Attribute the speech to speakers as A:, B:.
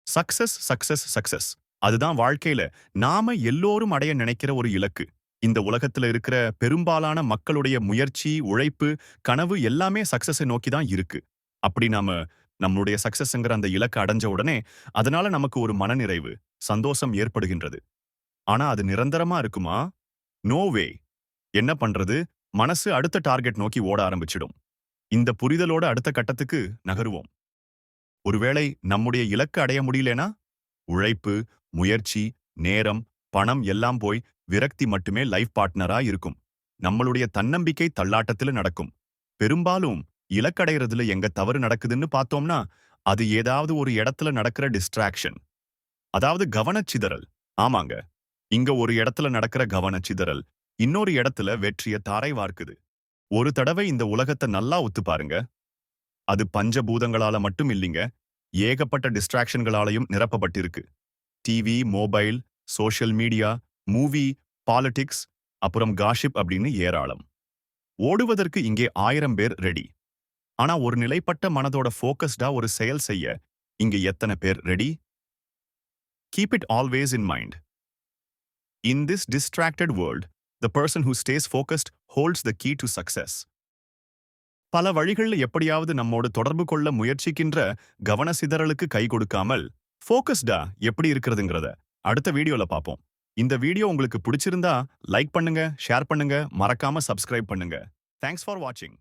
A: Success, success, success. அதுதான் வாழ்க்கையில நாம எல்லோரும் அடைய நினைக்கிற ஒரு இலக்கு. இந்த உலகத்துல இருக்கிற பெரும்பாலான மக்களுடைய முயற்சி, உழைப்பு, கனவு எல்லாமே சக்சஸை நோக்கி தான் இருக்கு. அப்படி நாம நம்மளுடைய சக்சஸ்ங்கிற அந்த இலக்க அடைஞ்ச உடனே, அதனால நமக்கு ஒரு மனநிறைவு, சந்தோஷம் ஏற்படுகின்றது. ஆனா அது நிரந்தரமா இருக்குமா? No way. என்ன பண்றது? மனசு அடுத்த டார்கெட் நோக்கி ஓட ஆரம்பிச்சிடும். இந்த புரிதலோட அடுத்த கட்டத்துக்கு நகருவோம். ஒருவேளை நம்முடைய இலக்க அடைய முடியலனா உழைப்பு, முயற்சி, நேரம், பணம் எல்லாம் போய் விரக்தி மட்டுமே லைஃப் பார்ட்னரா இருக்கும். நம்மளுடைய தன்னம்பிக்கை தள்ளாட்டத்துல நடக்கும். பெரும்பாலும் இலக்கடையறதுல எங்க தவறு நடக்குதுன்னு பார்த்தோம்னா, அது ஏதாவது ஒரு இடத்துல நடக்கிற டிஸ்ட்ராக்ஷன். அதாவது கவனச்சிதறல். ஆமாங்க. இங்க ஒரு இடத்துல நடக்கிற கவனச்சிதறல், இன்னொரு இடத்துல வெற்றிய தாரை வார்க்குது. ஒரு தடவை இந்த உலகத்த நல்லா ஒத்து பாருங்க. அது பஞ்சபூதங்களால மட்டும் இல்லைங்க. ஏகப்பட்ட டிஸ்ட்ராக்ஷன்களாலையும் நிரப்பப்பட்டிருக்கு. TV, mobile, social media, movie, politics, அப்புறம் காஷிப் அப்படின்னு ஏராளம். ஓடுவதற்கு இங்கே 1000 பேர் ரெடி. ஆனா ஒரு நிலைப்பட்ட மனதோட ஃபோக்கஸ்டா ஒரு செயல் செய்ய இங்க எத்தனை பேர் ready? Keep it always in mind. In this distracted world, the person who stays focused holds the key to success. பல வழிகள்ல எப்படியாவது நம்மோடு தொடர்பு கொள்ள முயற்சிக்கின்ற கவனசிதறலுக்கு கை கொடுக்காமல் ஃபோக்கஸ்டா எப்படி இருக்கிறதுங்கிறத அடுத்த வீடியோல பார்ப்போம். இந்த வீடியோ உங்களுக்கு பிடிச்சிருந்தா லைக் பண்ணுங்க, ஷேர் பண்ணுங்க, மறக்காம சப்ஸ்கிரைப் பண்ணுங்க. தேங்க்ஸ் ஃபார் வாட்சிங்.